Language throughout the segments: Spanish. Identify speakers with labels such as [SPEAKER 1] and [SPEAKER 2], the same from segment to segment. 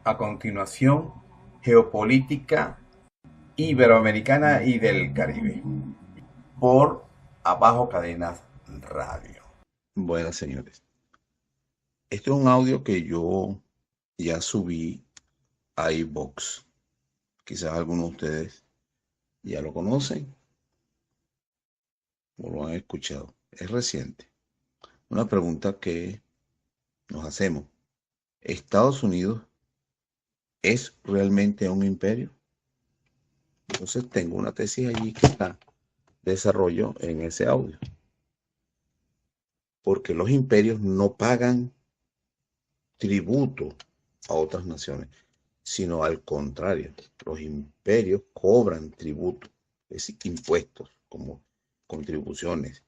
[SPEAKER 1] A continuación, geopolítica iberoamericana y del Caribe, por Abajo Cadenas Radio.
[SPEAKER 2] Buenas, señores. Este es un audio que yo ya subí a iVoox. Quizás algunos de ustedes ya lo conocen o lo han escuchado. Es reciente. Una pregunta que nos hacemos. ¿Estados Unidos es realmente un imperio? Entonces tengo una tesis allí que la desarrollo en ese audio. Porque los imperios no pagan tributo a otras naciones, sino al contrario, los imperios cobran tributo, es decir, impuestos como contribuciones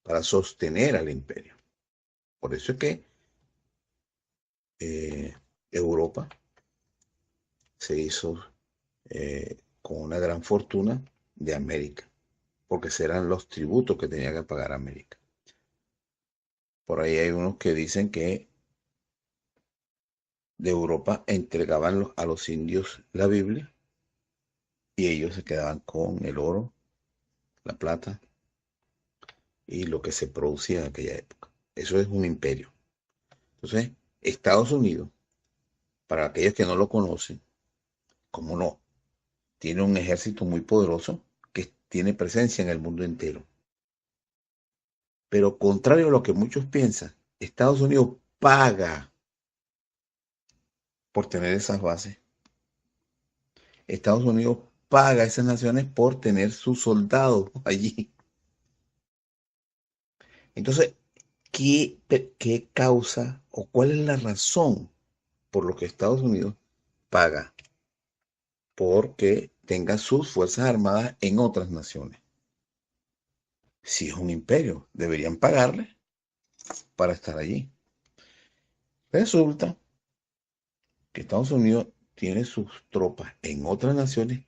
[SPEAKER 2] para sostener al imperio. Por eso es que eh, Europa se hizo con una gran fortuna de América, porque serán los tributos que tenía que pagar América. Por ahí hay unos que dicen que de Europa entregaban a los indios la Biblia y ellos se quedaban con el oro, la plata y lo que se producía en aquella época. Eso es un imperio. Entonces, Estados Unidos, para aquellos que no lo conocen, como no, tiene un ejército muy poderoso que tiene presencia en el mundo entero. Pero contrario a lo que muchos piensan, Estados Unidos paga por tener esas bases. Estados Unidos paga a esas naciones por tener sus soldados allí. Entonces, ¿qué causa o cuál es la razón por lo que Estados Unidos paga porque tenga sus fuerzas armadas en otras naciones? Si es un imperio, deberían pagarle para estar allí. Resulta que Estados Unidos tiene sus tropas en otras naciones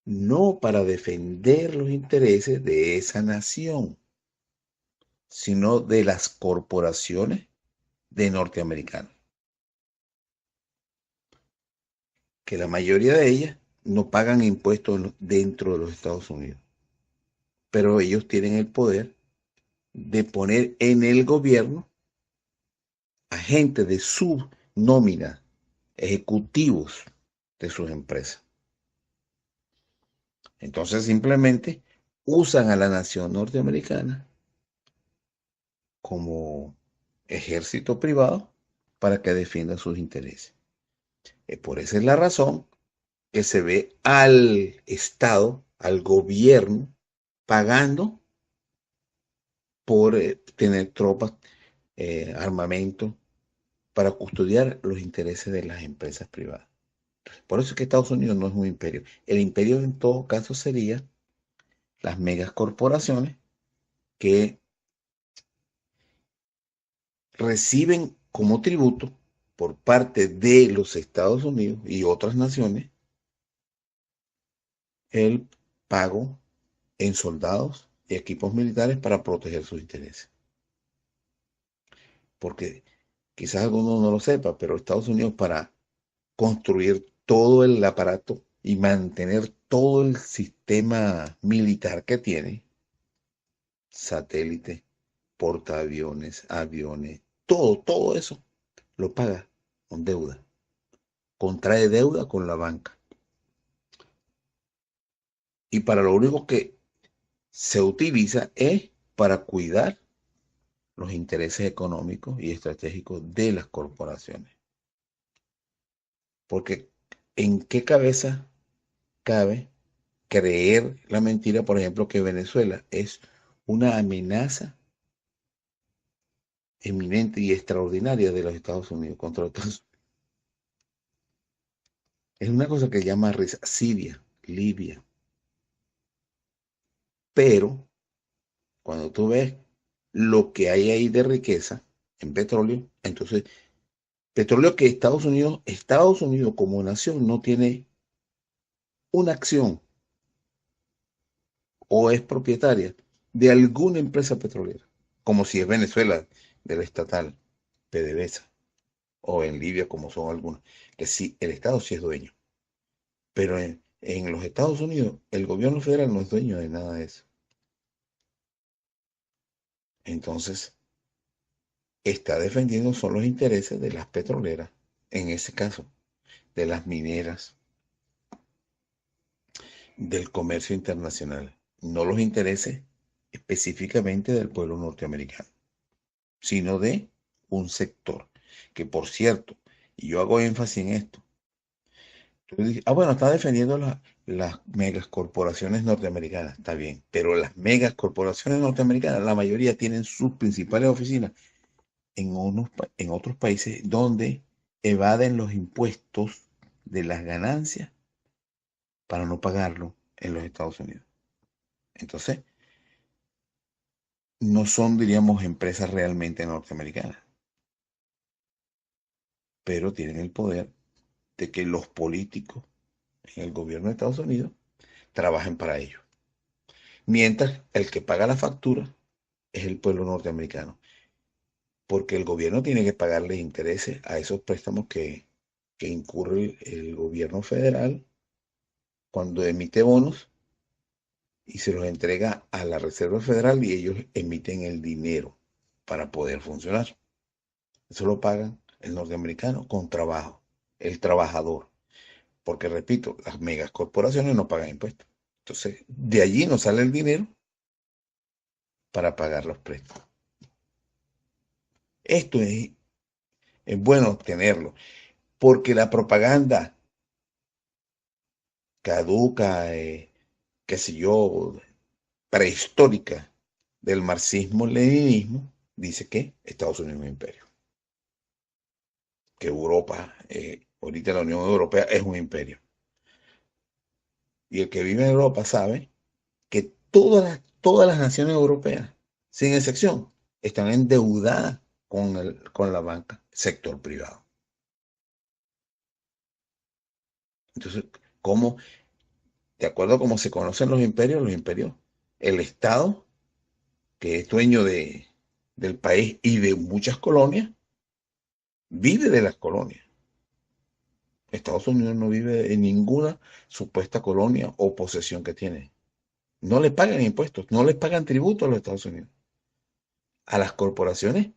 [SPEAKER 2] no para defender los intereses de esa nación, sino de las corporaciones de norteamericanos, que la mayoría de ellas no pagan impuestos dentro de los Estados Unidos, pero ellos tienen el poder de poner en el gobierno agentes de su nómina, ejecutivos de sus empresas. Entonces simplemente usan a la nación norteamericana como ejército privado para que defienda sus intereses. Por esa es la razón que se ve al Estado, al gobierno, pagando por tener tropas, armamento, para custodiar los intereses de las empresas privadas. Por eso es que Estados Unidos no es un imperio. El imperio en todo caso sería las megacorporaciones que reciben como tributo por parte de los Estados Unidos y otras naciones el pago en soldados y equipos militares para proteger sus intereses. Porque quizás alguno no lo sepa, pero Estados Unidos, para construir todo el aparato y mantener todo el sistema militar que tiene, satélites, portaaviones, aviones, todo eso lo paga con deuda. Contrae deuda con la banca. Y para lo único que se utiliza es para cuidar los intereses económicos y estratégicos de las corporaciones. Porque ¿en qué cabeza cabe creer la mentira, por ejemplo, que Venezuela es una amenaza eminente y extraordinaria de los Estados Unidos contra los Estados Unidos? Es una cosa que llama risa. Siria, Libia. Pero cuando tú ves lo que hay ahí de riqueza en petróleo, entonces petróleo que Estados Unidos como nación no tiene una acción o es propietaria de alguna empresa petrolera, como si es Venezuela de la estatal PDVSA. o en Libia, como son algunos, que sí, el Estado sí es dueño. Pero en los Estados Unidos, el gobierno federal no es dueño de nada de eso. Entonces, está defendiendo son los intereses de las petroleras, en ese caso, de las mineras, del comercio internacional, no los intereses específicamente del pueblo norteamericano, sino de un sector, que por cierto, y yo hago énfasis en esto, tú dices, bueno, está defendiendo las megacorporaciones norteamericanas, está bien, pero las megacorporaciones norteamericanas, la mayoría tienen sus principales oficinas en otros países donde evaden los impuestos de las ganancias para no pagarlo en los Estados Unidos. Entonces, no son, diríamos, empresas realmente norteamericanas, pero tienen el poder de que los políticos en el gobierno de Estados Unidos trabajen para ellos. Mientras el que paga la factura es el pueblo norteamericano, porque el gobierno tiene que pagarle intereses a esos préstamos que incurre el gobierno federal cuando emite bonos y se los entrega a la Reserva Federal y ellos emiten el dinero para poder funcionar. Eso lo pagan el norteamericano con trabajo, el trabajador. Porque repito, las megacorporaciones no pagan impuestos. Entonces, de allí no sale el dinero para pagar los préstamos. Esto es bueno tenerlo, porque la propaganda caduca, qué sé yo, prehistórica del marxismo-leninismo, dice que Estados Unidos es un imperio, que Europa, ahorita la Unión Europea es un imperio. Y el que vive en Europa sabe que todas las naciones europeas, sin excepción, están endeudadas con la banca, sector privado. Entonces, ¿cómo, de acuerdo a cómo se conocen los imperios, el Estado, que es dueño del país y de muchas colonias, vive de las colonias. Estados Unidos no vive en ninguna supuesta colonia o posesión que tiene. No le pagan impuestos, no les pagan tributo a los Estados Unidos. A las corporaciones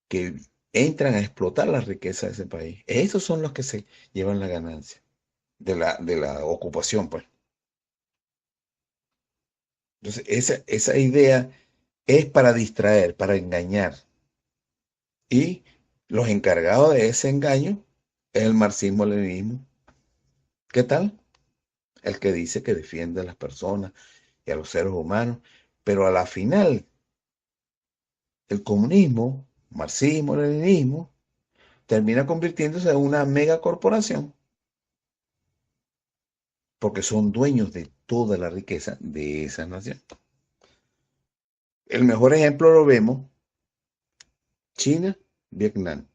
[SPEAKER 2] que entran a explotar la riqueza de ese país. Esos son los que se llevan la ganancia de la ocupación, pues. Entonces, esa idea es para distraer, para engañar. Y los encargados de ese engaño es el marxismo-leninismo. ¿Qué tal? El que dice que defiende a las personas y a los seres humanos, pero a la final, el comunismo, marxismo-leninismo, termina convirtiéndose en una megacorporación porque son dueños de toda la riqueza de esa nación. El mejor ejemplo lo vemos China, Vietnam,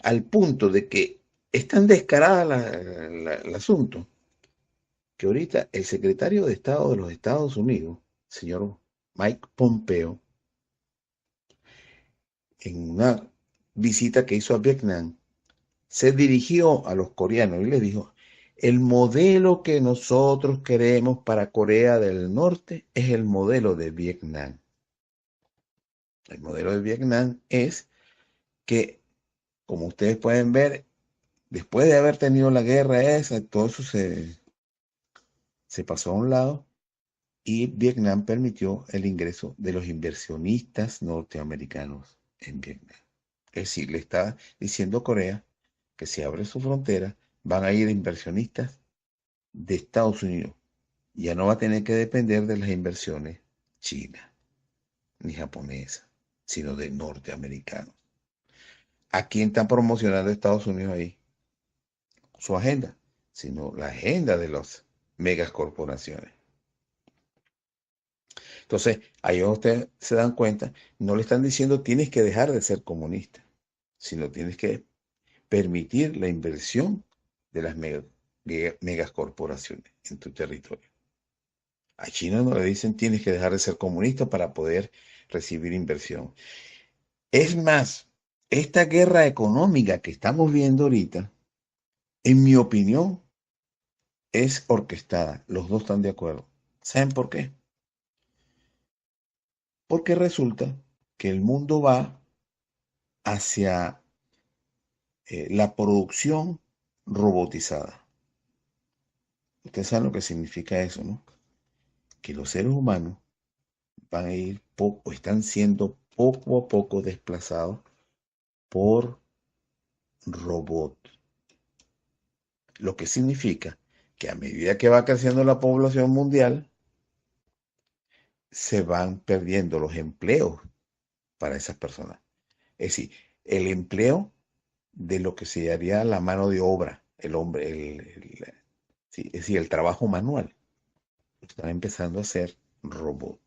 [SPEAKER 2] al punto de que es tan descarada el asunto que ahorita el secretario de Estado de los Estados Unidos, señor Mike Pompeo, en una visita que hizo a Vietnam, se dirigió a los coreanos y les dijo, el modelo que nosotros queremos para Corea del Norte es el modelo de Vietnam. El modelo de Vietnam es que, como ustedes pueden ver, después de haber tenido la guerra esa, todo eso se pasó a un lado y Vietnam permitió el ingreso de los inversionistas norteamericanos en Vietnam. Es decir, le está diciendo a Corea que si abre su frontera, van a ir inversionistas de Estados Unidos. Ya no va a tener que depender de las inversiones chinas ni japonesas, sino de norteamericanos. ¿A quién están promocionando Estados Unidos ahí? Su agenda, sino la agenda de las megacorporaciones. Entonces, ahí ustedes se dan cuenta, no le están diciendo tienes que dejar de ser comunista, sino tienes que permitir la inversión de las megacorporaciones en tu territorio. A China no le dicen tienes que dejar de ser comunista para poder recibir inversión. Es más, esta guerra económica que estamos viendo ahorita, en mi opinión, es orquestada. Los dos están de acuerdo. ¿Saben por qué? Porque resulta que el mundo va hacia la producción robotizada. Ustedes saben lo que significa eso, ¿no? Que los seres humanos van a ir o están siendo poco a poco desplazados por robot. Lo que significa que a medida que va creciendo la población mundial, se van perdiendo los empleos para esas personas. Es decir, el empleo de lo que se llamaría la mano de obra, el hombre, sí, es decir, el trabajo manual, están empezando a ser robots.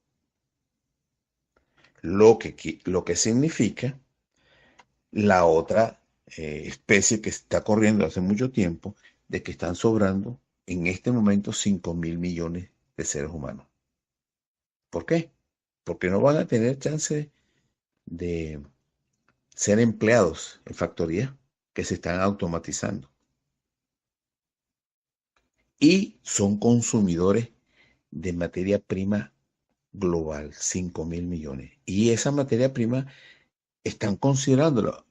[SPEAKER 2] Lo que significa la otra especie que está corriendo hace mucho tiempo, de que están sobrando en este momento 5.000 millones de seres humanos. ¿Por qué? Porque no van a tener chance de ser empleados en factorías que se están automatizando. Y son consumidores de materia prima global, 5.000 millones. Y esa materia prima están considerándolo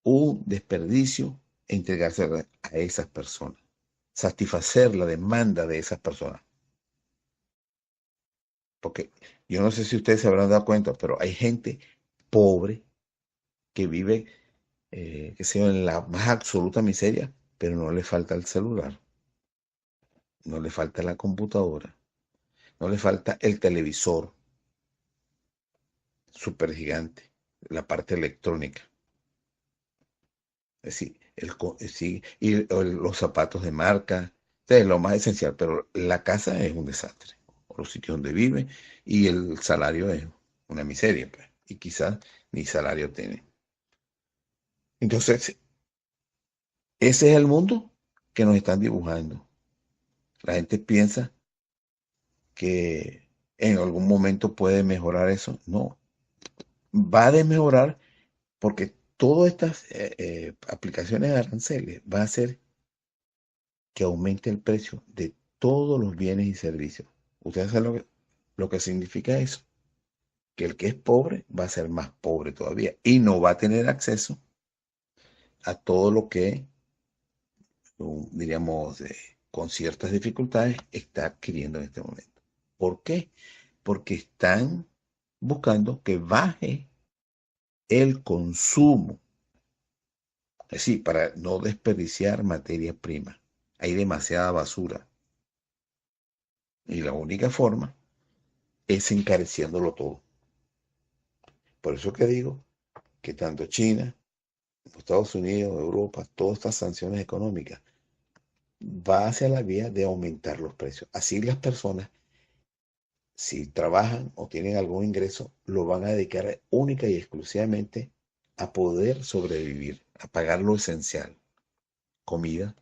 [SPEAKER 2] un desperdicio entregarse a esas personas, satisfacer la demanda de esas personas. Porque yo no sé si ustedes se habrán dado cuenta, pero hay gente pobre que vive, que sea en la más absoluta miseria, pero no le falta el celular, no le falta la computadora, no le falta el televisor súper gigante, la parte electrónica. Es decir, sí, y los zapatos de marca, es lo más esencial, pero la casa es un desastre, o los sitios donde vive, y el salario es una miseria, pues, y quizás ni salario tiene. Entonces, ese es el mundo que nos están dibujando. La gente piensa que en algún momento puede mejorar eso. No, va a desmejorar porque todas estas aplicaciones de aranceles va a hacer que aumente el precio de todos los bienes y servicios. ¿Ustedes saben lo que significa eso? Que el que es pobre va a ser más pobre todavía y no va a tener acceso a todo lo que, diríamos, con ciertas dificultades está adquiriendo en este momento. ¿Por qué? Porque están buscando que baje el consumo. Es decir, para no desperdiciar materia prima. Hay demasiada basura. Y la única forma es encareciéndolo todo. Por eso que digo que tanto China, Estados Unidos, Europa, todas estas sanciones económicas va hacia la vía de aumentar los precios. Así las personas, si trabajan o tienen algún ingreso, lo van a dedicar única y exclusivamente a poder sobrevivir, a pagar lo esencial: comida,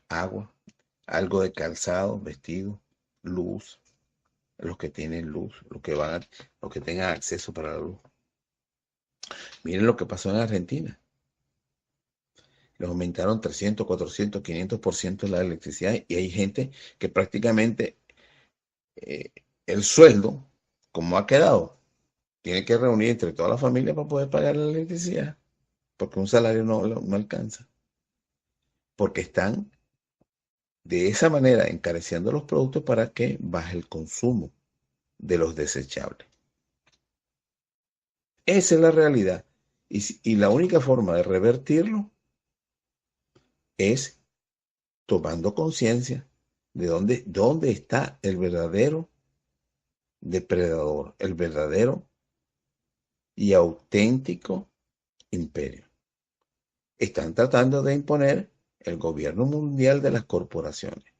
[SPEAKER 2] agua, algo de calzado, vestido, luz, los que tienen luz, los que tengan acceso para la luz. Miren lo que pasó en Argentina. Les aumentaron 300, 400, 500% la electricidad, y hay gente que prácticamente eh, el sueldo, como ha quedado, tiene que reunir entre toda la familia para poder pagar la electricidad, porque un salario no alcanza. Porque están de esa manera encareciendo los productos para que baje el consumo de los desechables. Esa es la realidad. Y la única forma de revertirlo es tomando conciencia de dónde está el verdadero depredador, el verdadero y auténtico imperio. Están tratando de imponer el gobierno mundial de las corporaciones.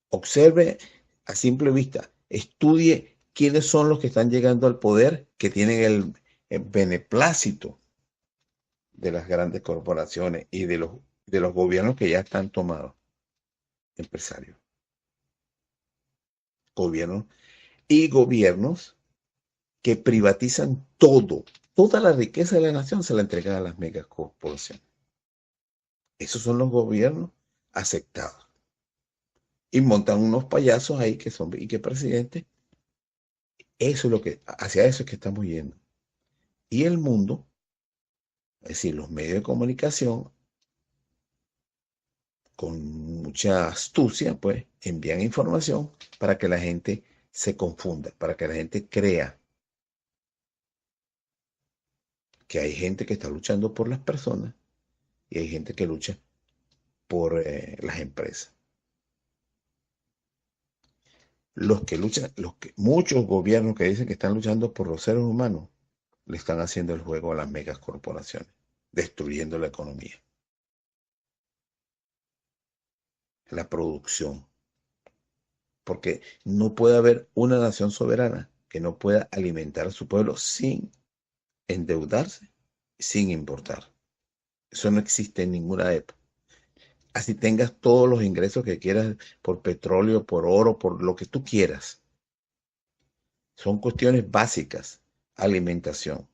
[SPEAKER 2] Observe a simple vista, estudie quiénes son los que están llegando al poder, que tienen el beneplácito de las grandes corporaciones y de los gobiernos que ya están tomados. Empresarios, gobiernos y gobiernos que privatizan todo, toda la riqueza de la nación se la entregan a las megacorporaciones. Esos son los gobiernos aceptados. Y montan unos payasos ahí que son, y que presidentes. Eso es lo que, hacia eso es que estamos yendo. Y el mundo, es decir, los medios de comunicación, con mucha astucia, pues, envían información para que la gente se confunda, para que la gente crea que hay gente que está luchando por las personas y hay gente que lucha por las empresas. Muchos gobiernos que dicen que están luchando por los seres humanos, le están haciendo el juego a las megas corporaciones, destruyendo la economía, la producción. Porque no puede haber una nación soberana que no pueda alimentar a su pueblo sin endeudarse, sin importar. Eso no existe en ninguna época. Así tengas todos los ingresos que quieras por petróleo, por oro, por lo que tú quieras. Son cuestiones básicas. Alimentación,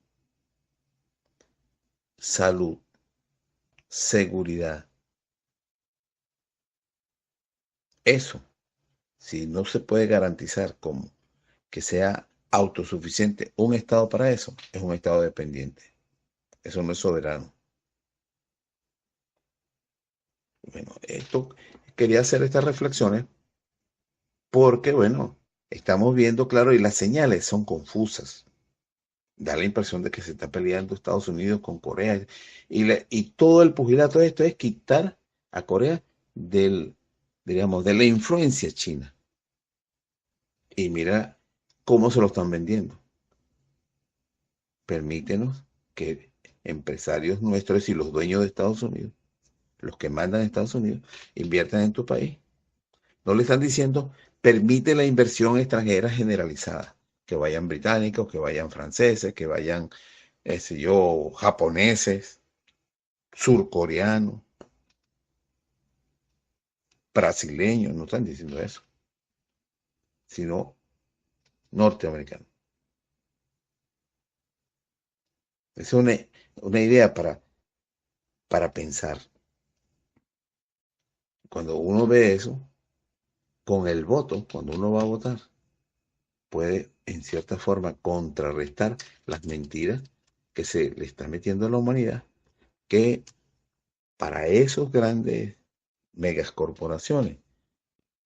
[SPEAKER 2] salud, seguridad. Eso, si no se puede garantizar como que sea autosuficiente un Estado para eso, es un Estado dependiente. Eso no es soberano. Bueno, quería hacer estas reflexiones porque, bueno, estamos viendo, claro, y las señales son confusas. Da la impresión de que se está peleando Estados Unidos con Corea. Y todo el pugilato de esto es quitar a Corea digamos, de la influencia china. Y mira cómo se lo están vendiendo. Permítenos que empresarios nuestros y los dueños de Estados Unidos, los que mandan en Estados Unidos, inviertan en tu país. No le están diciendo, permite la inversión extranjera generalizada. Que vayan británicos, que vayan franceses, que vayan, japoneses, surcoreanos, brasileños, no están diciendo eso, sino norteamericanos. Es una idea para pensar. Cuando uno ve eso, con el voto, cuando uno va a votar, puede en cierta forma contrarrestar las mentiras que se le está metiendo a la humanidad, que para esos grandes megas corporaciones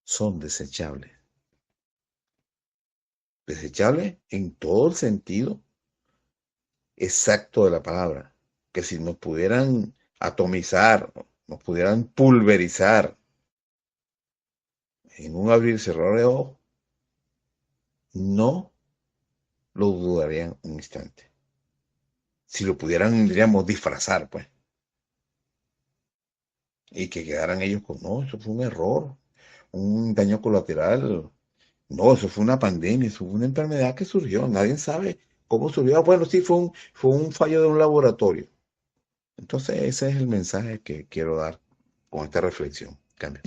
[SPEAKER 2] son desechables. Desechables en todo el sentido exacto de la palabra. Que si nos pudieran atomizar, nos pudieran pulverizar en un abrir y cerrar de ojos, no lo dudarían un instante. Si lo pudieran, diríamos, disfrazar, pues. Y que quedaran ellos con, no, eso fue un error, un daño colateral. No, eso fue una pandemia, eso fue una enfermedad que surgió. Nadie sabe cómo surgió. Ah, bueno, sí, fue un fallo de un laboratorio. Entonces, ese es el mensaje que quiero dar con esta reflexión. Cambio.